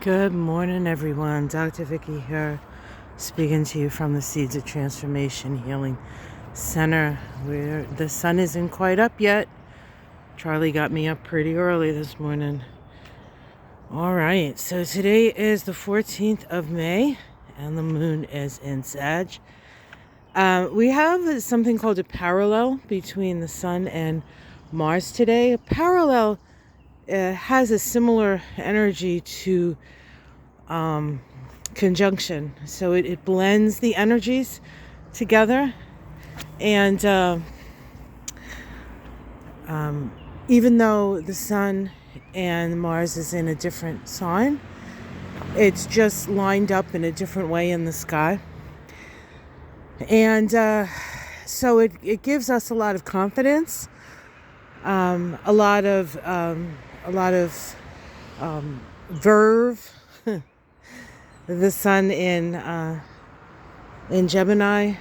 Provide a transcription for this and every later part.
Good morning, everyone. Dr. Vicky here, speaking to you from the Seeds of Transformation Healing Center, where the sun isn't quite up yet. Charlie got me up pretty early this morning. All right, so today is the 14th of May, and the moon is in Sag. We have something called a parallel between the sun and Mars today. A parallel has a similar energy to conjunction, so it blends the energies together, and even though the sun and Mars is in a different sign, it's just lined up in a different way in the sky, and so it gives us a lot of confidence, a lot of verve. The sun in Gemini,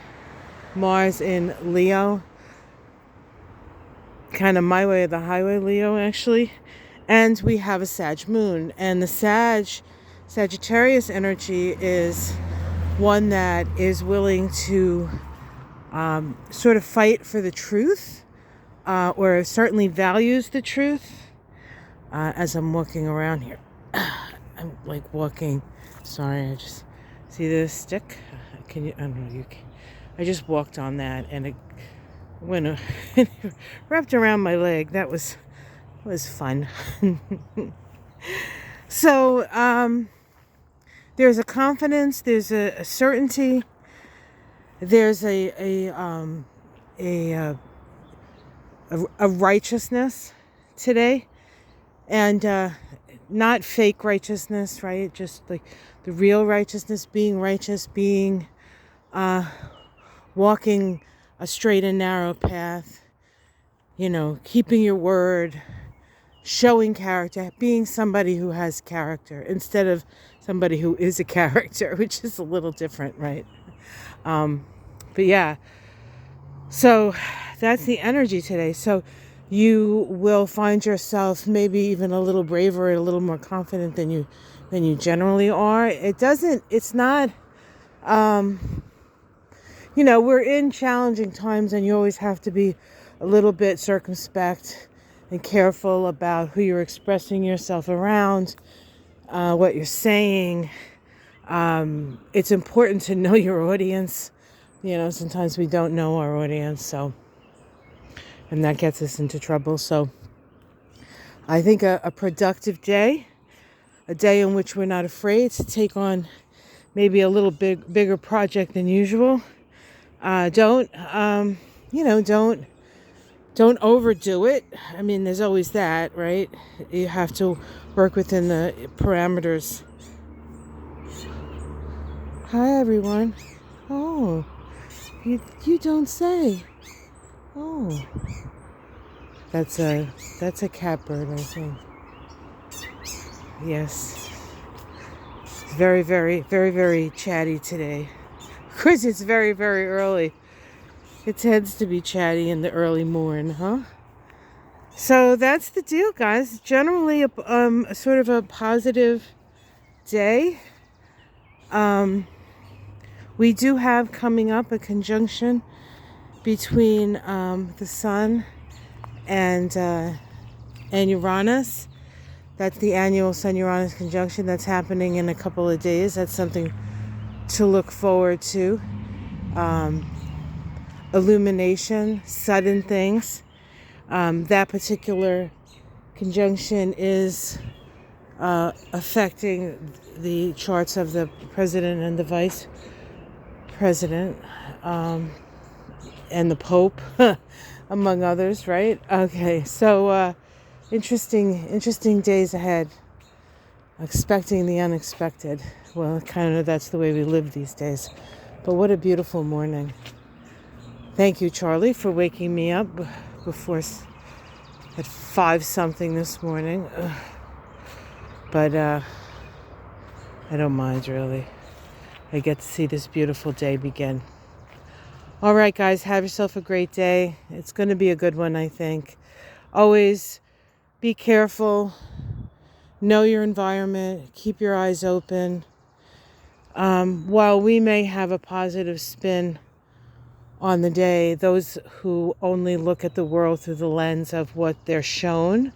Mars in Leo, kind of my way of the highway, Leo actually, and we have a Sag moon, and the Sagittarius energy is one that is willing to sort of fight for the truth, or certainly values the truth. As I'm walking around here, I'm like walking. Sorry, I just see this stick. Can you? I don't know. I just walked on that, and it went wrapped around my leg. That was fun. So there's a confidence. There's a certainty. There's a righteousness today, and not fake righteousness, right? Just like the real righteousness, being righteous, being walking a straight and narrow path, keeping your word, showing character, being somebody who has character instead of somebody who is a character, which is a little different, right? But yeah, so that's the energy today. So you will find yourself maybe even a little braver and a little more confident than you generally are. It's not, we're in challenging times, and you always have to be a little bit circumspect and careful about who you're expressing yourself around, what you're saying. It's important to know your audience. Sometimes we don't know our audience, and that gets us into trouble. So I think a productive day, a day in which we're not afraid to take on maybe a little bigger project than usual. Don't overdo it. I mean, there's always that, right? You have to work within the parameters. Hi, everyone. Oh, you don't say. Oh, that's a catbird, I think. Yes, it's very, very, very, very chatty today. Of course, it's very, very early. It tends to be chatty in the early morning, huh? So that's the deal, guys. Generally, a sort of a positive day. We do have coming up a conjunction between the sun and Uranus. That's the annual Sun-Uranus conjunction that's happening in a couple of days. That's something to look forward to. Illumination, sudden things. That particular conjunction is affecting the charts of the president and the vice president, and the Pope, among others, right? Okay, so interesting days ahead. Expecting the unexpected. Well, kind of that's the way we live these days. But what a beautiful morning. Thank you, Charlie, for waking me up before at 5 something this morning. But I don't mind, really. I get to see this beautiful day begin. All right, guys, have yourself a great day. It's going to be a good one, I think. Always be careful. know your environment, keep your eyes open. While we may have a positive spin on the day, those who only look at the world through the lens of what they're shown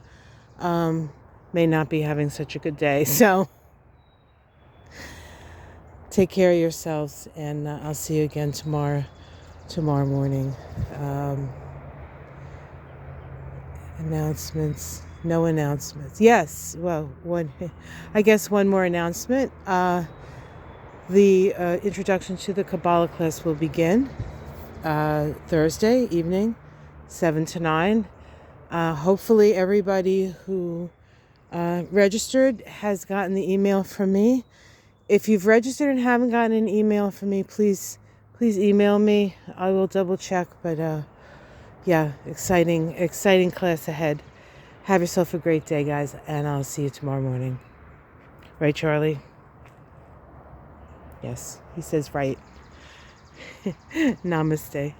may not be having such a good day. So take care of yourselves, and I'll see you again tomorrow morning. Announcements. No announcements. Yes. Well, I guess one more announcement. The introduction to the Kabbalah class will begin Thursday evening, 7 to 9. Hopefully everybody who registered has gotten the email from me. If you've registered and haven't gotten an email from me, please email me. I will double check. But yeah, exciting class ahead. Have yourself a great day, guys, and I'll see you tomorrow morning. Right, Charlie? Yes, he says right. Namaste.